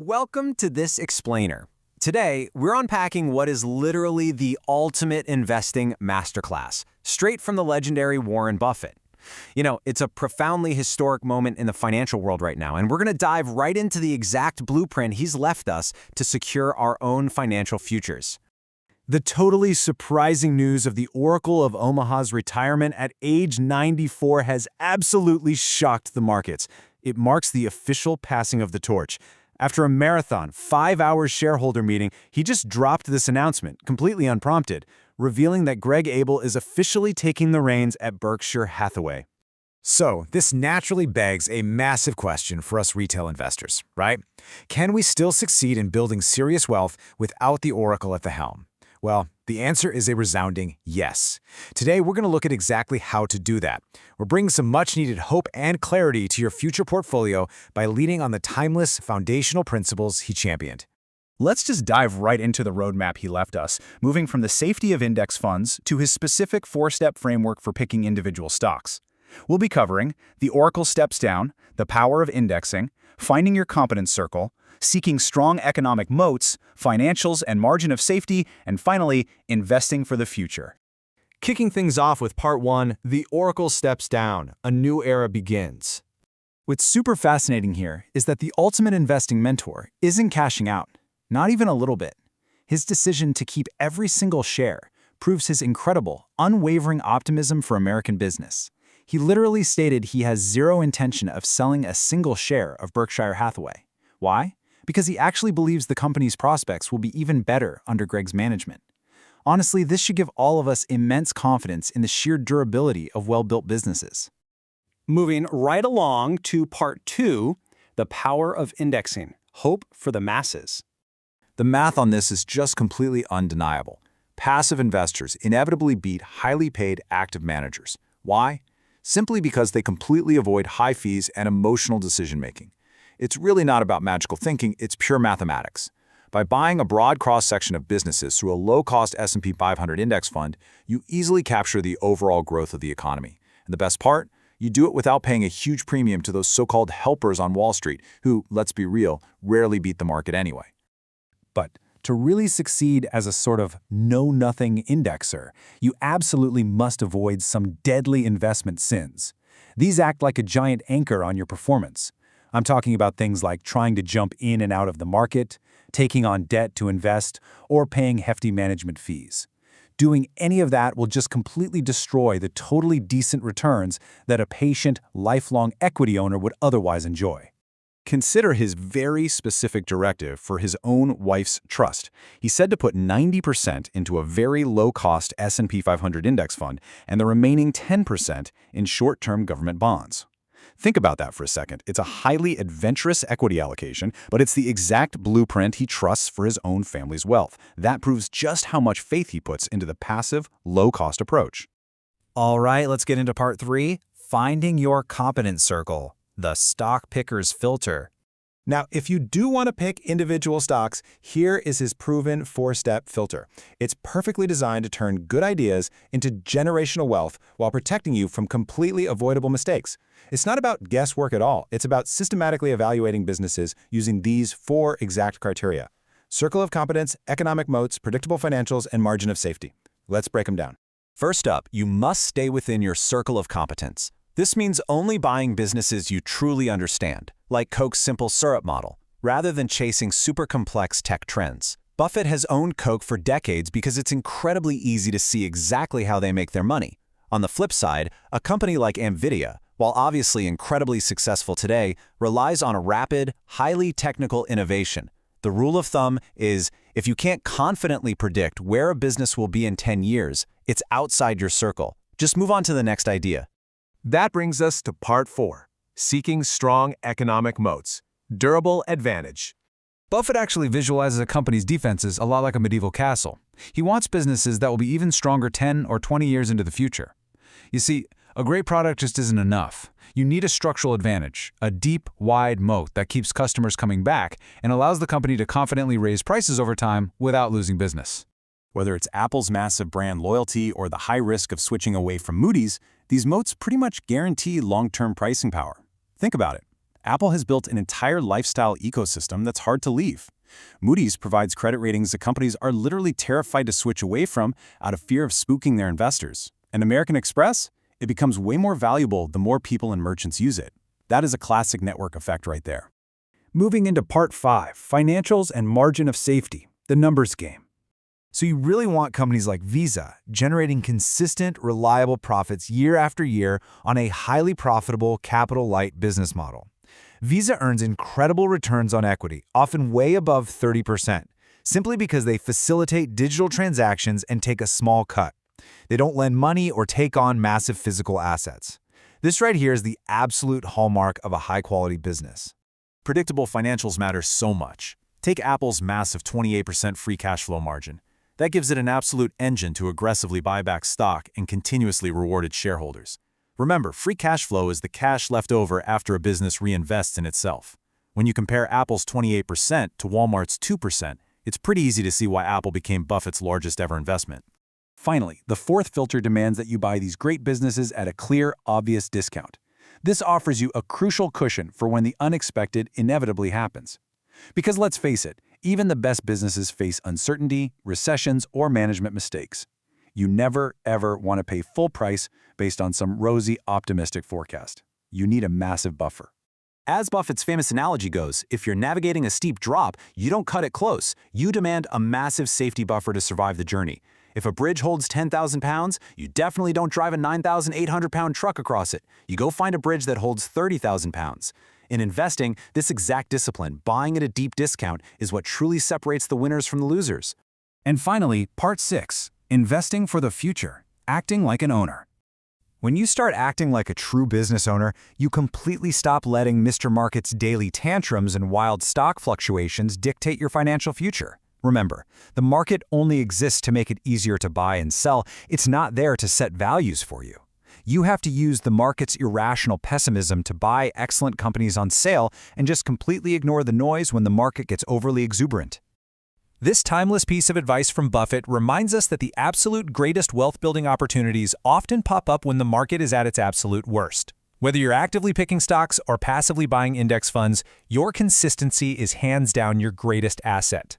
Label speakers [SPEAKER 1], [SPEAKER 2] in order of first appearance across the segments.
[SPEAKER 1] Welcome to this explainer. Today, we're unpacking what is literally the ultimate investing masterclass, straight from the legendary Warren Buffett. It's a profoundly historic moment in the financial world right now, and we're going to dive right into the exact blueprint he's left us to secure our own financial futures. The totally surprising news of the Oracle of Omaha's retirement at age 94 has absolutely shocked the markets. It marks the official passing of the torch. After a marathon, 5-hour shareholder meeting, he just dropped this announcement, completely unprompted, revealing that Greg Abel is officially taking the reins at Berkshire Hathaway.
[SPEAKER 2] So, this naturally begs a massive question for us retail investors, right? Can we still succeed in building serious wealth without the Oracle at the helm? Well, the answer is a resounding yes. Today, we're going to look at exactly how to do that. We're bringing some much-needed hope and clarity to your future portfolio by leaning on the timeless, foundational principles he championed.
[SPEAKER 3] Let's just dive right into the roadmap he left us, moving from the safety of index funds to his specific 4-step framework for picking individual stocks. We'll be covering the Oracle steps down, the power of indexing, finding your competence circle, seeking strong economic moats, financials and margin of safety, and finally, investing for the future.
[SPEAKER 1] Kicking things off with Part 1, the Oracle steps down, a new era begins.
[SPEAKER 3] What's super fascinating here is that the ultimate investing mentor isn't cashing out, not even a little bit. His decision to keep every single share proves his incredible, unwavering optimism for American business. He literally stated he has zero intention of selling a single share of Berkshire Hathaway. Why? Because he actually believes the company's prospects will be even better under Greg's management. Honestly, this should give all of us immense confidence in the sheer durability of well-built businesses.
[SPEAKER 4] Moving right along to Part 2, the power of indexing, hope for the masses.
[SPEAKER 2] The math on this is just completely undeniable. Passive investors inevitably beat highly paid active managers. Why? Simply because they completely avoid high fees and emotional decision-making. It's really not about magical thinking, it's pure mathematics. By buying a broad cross-section of businesses through a low-cost S&P 500 index fund, you easily capture the overall growth of the economy. And the best part? You do it without paying a huge premium to those so-called helpers on Wall Street, who, let's be real, rarely beat the market anyway.
[SPEAKER 3] But to really succeed as a sort of know-nothing indexer, you absolutely must avoid some deadly investment sins. These act like a giant anchor on your performance. I'm talking about things like trying to jump in and out of the market, taking on debt to invest, or paying hefty management fees. Doing any of that will just completely destroy the totally decent returns that a patient, lifelong equity owner would otherwise enjoy.
[SPEAKER 2] Consider his very specific directive for his own wife's trust. He said to put 90% into a very low-cost S&P 500 index fund and the remaining 10% in short-term government bonds. Think about that for a second. It's a highly adventurous equity allocation, but it's the exact blueprint he trusts for his own family's wealth. That proves just how much faith he puts into the passive, low-cost approach.
[SPEAKER 1] All right, let's get into Part 3, finding your competence circle, the stock picker's filter.
[SPEAKER 5] Now, if you do want to pick individual stocks, here is his proven 4-step filter. It's perfectly designed to turn good ideas into generational wealth while protecting you from completely avoidable mistakes. It's not about guesswork at all. It's about systematically evaluating businesses using these 4 exact criteria: circle of competence, economic moats, predictable financials, and margin of safety. Let's break them down.
[SPEAKER 1] First up, you must stay within your circle of competence. This means only buying businesses you truly understand, like Coke's simple syrup model, rather than chasing super complex tech trends. Buffett has owned Coke for decades because it's incredibly easy to see exactly how they make their money. On the flip side, a company like NVIDIA, while obviously incredibly successful today, relies on a rapid, highly technical innovation. The rule of thumb is, if you can't confidently predict where a business will be in 10 years, it's outside your circle. Just move on to the next idea.
[SPEAKER 6] That brings us to Part 4, seeking strong economic moats, durable advantage.
[SPEAKER 3] Buffett actually visualizes a company's defenses a lot like a medieval castle. He wants businesses that will be even stronger 10 or 20 years into the future. You see, a great product just isn't enough. You need a structural advantage, a deep, wide moat that keeps customers coming back and allows the company to confidently raise prices over time without losing business.
[SPEAKER 2] Whether it's Apple's massive brand loyalty or the high risk of switching away from Moody's, these moats pretty much guarantee long-term pricing power. Think about it.
[SPEAKER 3] Apple has built an entire lifestyle ecosystem that's hard to leave. Moody's provides credit ratings that companies are literally terrified to switch away from out of fear of spooking their investors. And American Express? It becomes way more valuable the more people and merchants use it. That is a classic network effect right there.
[SPEAKER 4] Moving into Part 5, Financials and Margin of Safety, the numbers game.
[SPEAKER 3] So you really want companies like Visa generating consistent, reliable profits year after year on a highly profitable, capital-light business model. Visa earns incredible returns on equity, often way above 30%, simply because they facilitate digital transactions and take a small cut. They don't lend money or take on massive physical assets. This right here is the absolute hallmark of a high-quality business. Predictable financials matter so much. Take Apple's massive 28% free cash flow margin. That gives it an absolute engine to aggressively buy back stock and continuously reward its shareholders. Remember, free cash flow is the cash left over after a business reinvests in itself. When you compare Apple's 28% to Walmart's 2%, it's pretty easy to see why Apple became Buffett's largest ever investment. Finally, the fourth filter demands that you buy these great businesses at a clear, obvious discount. This offers you a crucial cushion for when the unexpected inevitably happens. Because let's face it, even the best businesses face uncertainty, recessions, or management mistakes. You never, ever want to pay full price based on some rosy, optimistic forecast. You need a massive buffer. As Buffett's famous analogy goes, if you're navigating a steep drop, you don't cut it close. You demand a massive safety buffer to survive the journey. If a bridge holds 10,000 pounds, you definitely don't drive a 9,800-pound truck across it. You go find a bridge that holds 30,000 pounds. In investing, this exact discipline, buying at a deep discount, is what truly separates the winners from the losers.
[SPEAKER 4] And finally, Part 6, Investing for the Future, Acting like an Owner.
[SPEAKER 3] When you start acting like a true business owner, you completely stop letting Mr. Market's daily tantrums and wild stock fluctuations dictate your financial future. Remember, the market only exists to make it easier to buy and sell. It's not there to set values for you. You have to use the market's irrational pessimism to buy excellent companies on sale and just completely ignore the noise when the market gets overly exuberant. This timeless piece of advice from Buffett reminds us that the absolute greatest wealth-building opportunities often pop up when the market is at its absolute worst. Whether you're actively picking stocks or passively buying index funds, your consistency is hands down your greatest asset.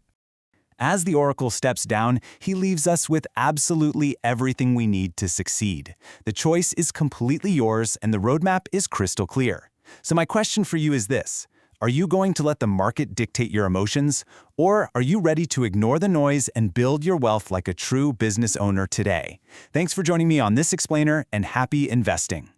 [SPEAKER 3] As the Oracle steps down, he leaves us with absolutely everything we need to succeed. The choice is completely yours and the roadmap is crystal clear. So my question for you is this: are you going to let the market dictate your emotions? Or are you ready to ignore the noise and build your wealth like a true business owner today? Thanks for joining me on this explainer, and happy investing.